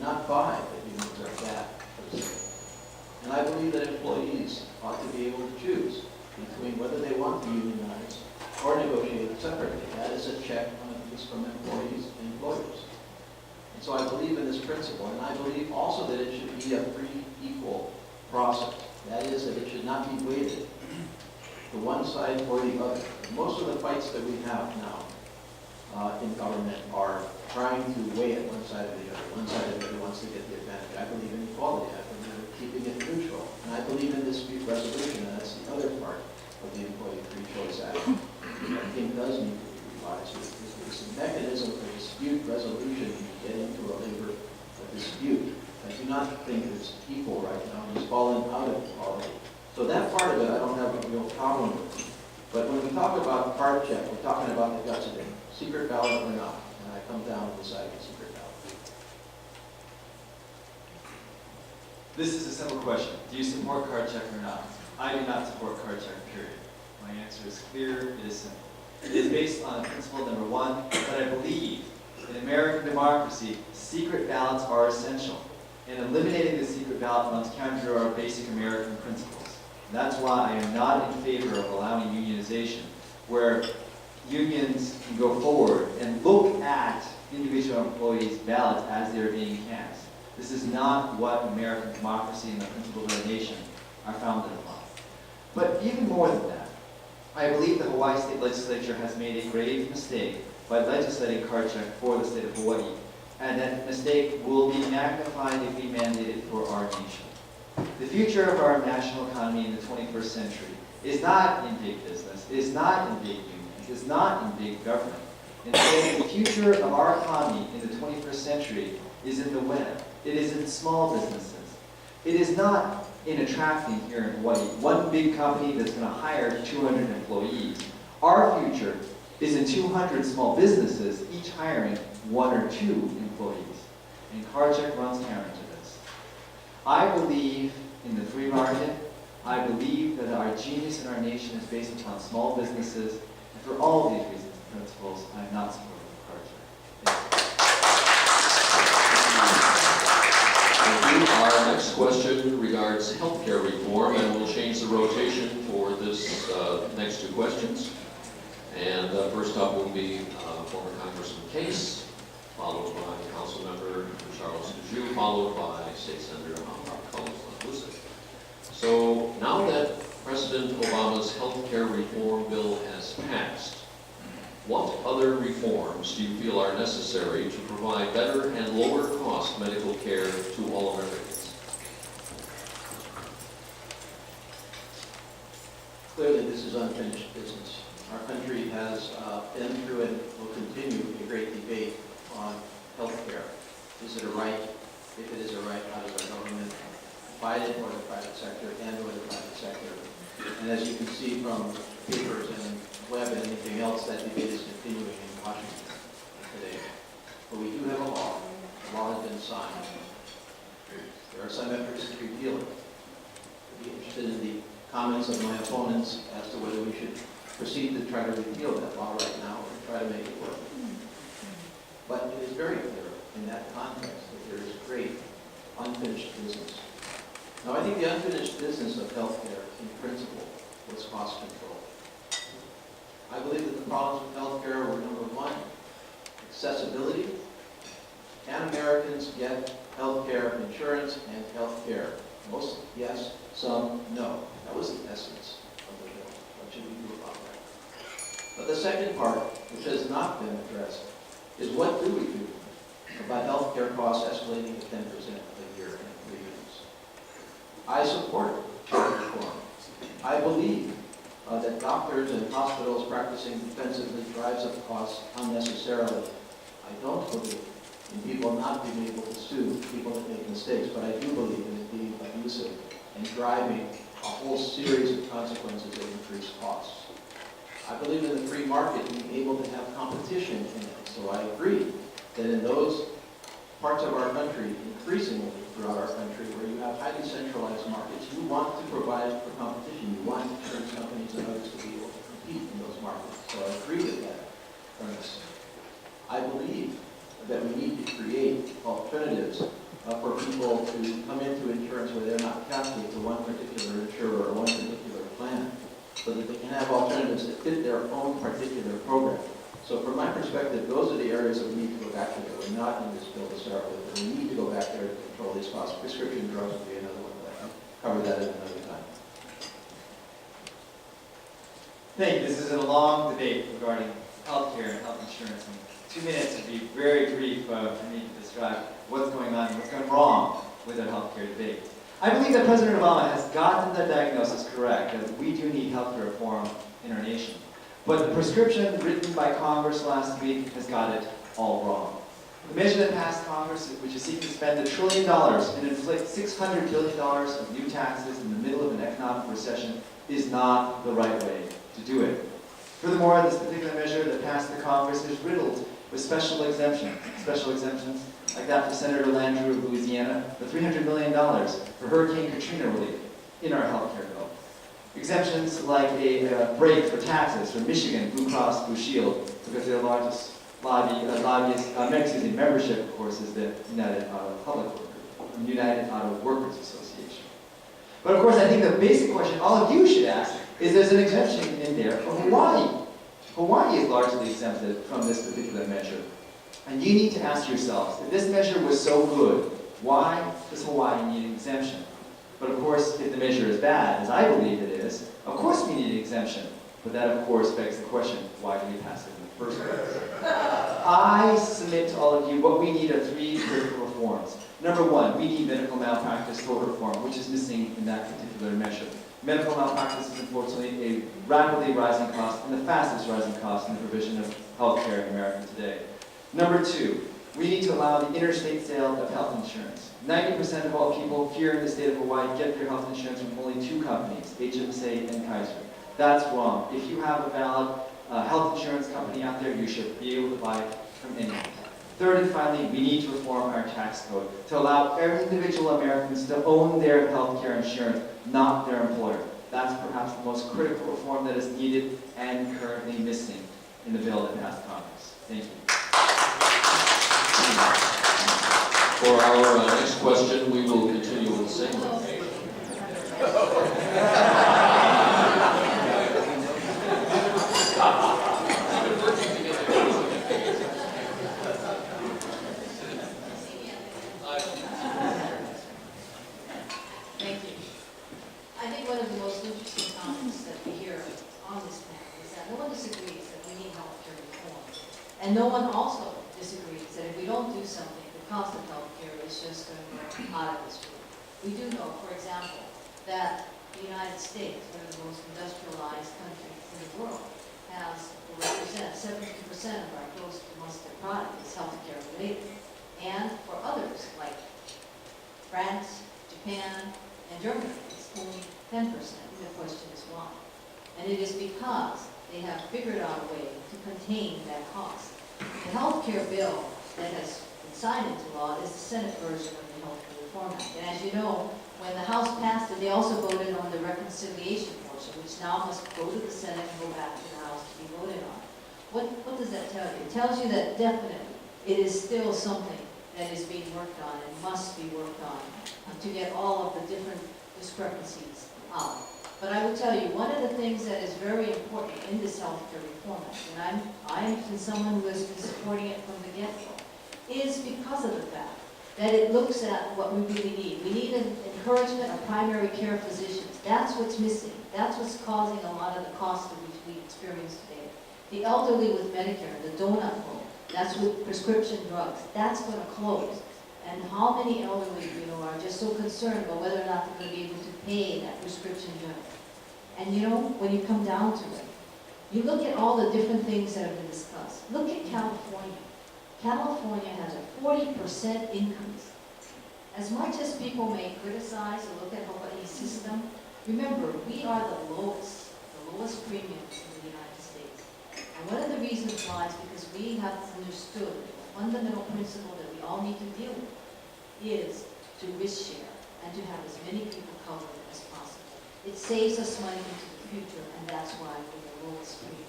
not buy that unions are bad, per se. And I believe that employees ought to be able to choose between whether they want to unionize or negotiate separately. That is a check on abuse from employees and employers. And so I believe in this principle, and I believe also that it should be a free, equal process. That is, that it should not be weighted to one side or the other. Most of the fights that we have now in government are trying to weigh it one side or the other. One side or the other wants to get the advantage. I believe in equality. I believe in keeping it neutral. And I believe in dispute resolution, and that's the other part of the Employee Free Choice Act that I think does need to be revised. It's a mechanism for dispute resolution when you get into a labor dispute. I do not think it's equal right now. It's fallen out of equality. So that part of it I don't have a real problem with. But when we talk about card check, we're talking about the guts of it. Secret ballot or not. And I come down to the side of the secret ballot. This is a simple question. Do you support card check or not? I do not support card check, period. My answer is clear, it is simple. It is based on principle number one, that I believe in American democracy, secret ballots are essential. And eliminating the secret ballot runs counter to our basic American principles. That's why I am not in favor of allowing unionization, where unions can go forward and look at individual employees' ballots as they're being cast. This is not what American democracy and the principles of our nation are founded upon. But even more than that, I believe the Hawaii State Legislature has made a grave mistake by legislating card check for the state of Hawaii, and that mistake will be magnified if we mandate it for our nation. The future of our national economy in the 21st century is not in big business, is not in big unions, is not in big government. Instead, the future of our economy in the 21st century is in the web. It is in small businesses. It is not in attracting here in Hawaii one big company that's going to hire 200 employees. Our future is in 200 small businesses, each hiring 1 or 2 employees. And card check runs counter to this. I believe in the free market. I believe that our genius in our nation is based upon small businesses. And for all of these reasons and principles, I'm not supportive of card check. Thank you. Thank you. Our next question regards healthcare reform, and we'll change the rotation for this next 2 questions. And first up will be former Congressman Case, followed by Councilmember Charles Djou, followed by State Senator Collins-Lucid. So now that President Obama's healthcare reform bill has passed, what other reforms do you feel are necessary to provide better and lower cost medical care to all Americans? Clearly, this is unfinished business. Our country has been through and will continue a great debate on health care. Is it a right? If it is a right, how does our government provide it, or the private sector, and or the private sector? And as you can see from papers and web and anything else, that debate is continuing in Washington today. But we do have a law. The law has been signed. There are some efforts to repeal it. I'd be interested in the comments of my opponents as to whether we should proceed to try to repeal that law right now or try to make it work. But it is very clear in that context that there is great unfinished business. Now, I think the unfinished business of healthcare in principle was cost control. I believe that the problems with healthcare were, number one, accessibility. Can Americans get healthcare insurance and healthcare? Most yes, some no. That was the essence of the bill. What should we do about that? But the second part, which has not been addressed, is what do we do about healthcare costs escalating to 10% a year in 3 years? I support reform. I believe that doctors and hospitals practicing defensively drives up costs unnecessarily. I don't believe in people not being able to sue people that make mistakes, but I do believe in it being abusive and driving a whole series of consequences of increased costs. I believe in the free market being able to have competition in it. So I agree that in those parts of our country, increasingly throughout our country, where you have highly centralized markets, you want to provide for competition. You want insurance companies and others to be able to compete in those markets. So I agree with that premise. I believe that we need to create alternatives people to come into insurance where they're not captive to one particular insurer or one particular plan, so that they can have alternatives that fit their own particular program. So from my perspective, those are the areas that we need to go back to that we're not in this bill to start with. And we need to go back there to control these costs. Prescription drugs would be another one, but I'll cover that at another time. Thank you. This is a long debate regarding healthcare and health insurance. And 2 minutes would be very brief for me to describe what's going on and what's going wrong with our healthcare debate. I believe that President Obama has gotten the diagnosis correct, that we do need healthcare reform in our nation. But the prescription written by Congress last week has got it all wrong. The measure that passed Congress, which is seeking to spend $1 trillion and inflict $600 billion of new taxes in the middle of an economic recession, is not the right way to do it. Furthermore, this particular measure that passed the Congress is riddled with special exemptions, like that for Senator Landrieu of Louisiana, the $300 million for Hurricane Katrina relief in our healthcare bill. Exemptions like a break for taxes for Michigan Blue Cross Blue Shield, because their largest membership, of course, is the United Auto Workers Association. But of course, I think the basic question all of you should ask is there's an exemption in there for Hawaii. Hawaii is largely exempted from this particular measure. And you need to ask yourselves, if this measure was so good, why does Hawaii need an exemption? But of course, if the measure is bad, as I believe it is, of course we need an exemption. But that, of course, begs the question, why do we pass it in the first place? I submit to all of you what we need are 3 critical reforms. Number 1, we need medical malpractice tort reform, which is missing in that particular measure. Medical malpractice is unfortunately a rapidly rising cost and the fastest rising cost in the provision of health care in America today. Number 2, we need to allow the interstate sale of health insurance. 90% of all people here in the state of Hawaii get their health insurance from only 2 companies, HMSA and Kaiser. That's wrong. If you have a valid health insurance company out there, you should be able to buy it from anyone. Third and finally, we need to reform our tax code to allow every individual Americans to own their health care insurance, not their employer. That's perhaps the most critical reform that is needed and currently missing in the bill that passed Congress. Thank you. For our next question, we will continue with the same rotation. Thank you. I think one of the most interesting comments that we hear on this panel is that no one disagrees that we need health care reform. And no one also disagrees that if we don't do something, the cost of health care is just going to go out of this room. We do know, for example, that the United States, one of the most industrialized countries in the world, has or represents 70% of our gross domestic product is health care related. And for others, like France, Japan, and Germany, it's only 10%. The question is why. And it is because they have figured out a way to contain that cost. The health care bill that has been signed into law is the Senate version of the Health Care Reform Act. And as you know, when the House passed it, they also voted on the reconciliation portion, which now must go to the Senate and go back to the House to be voted on. What does that tell you? It tells you that definitely it is still something that is being worked on and must be worked on to get all of the different discrepancies out. But I will tell you, one of the things that is very important in this health care reform act, and I'm someone who has been supporting it from the get-go, is because of the fact that it looks at what we really need. We need an encouragement of primary care physicians. That's what's missing. That's what's causing a lot of the cost of which we experience today. The elderly with Medicare, the donut hole, that's with prescription drugs. That's going to close. And how many elderly, are just so concerned about whether or not they're going to be able to pay that prescription drug. And when you come down to it, you look at all the different things that have been discussed. Look at California. California has a 40% increase. As much as people may criticize or look at Hawaii's system, remember, we are the lowest premiums in the United States. And one of the reasons why is because we have understood the fundamental principle that we all need to deal with is to risk share and to have as many people covered as possible. It saves us money into the future, and that's why we're the lowest premium.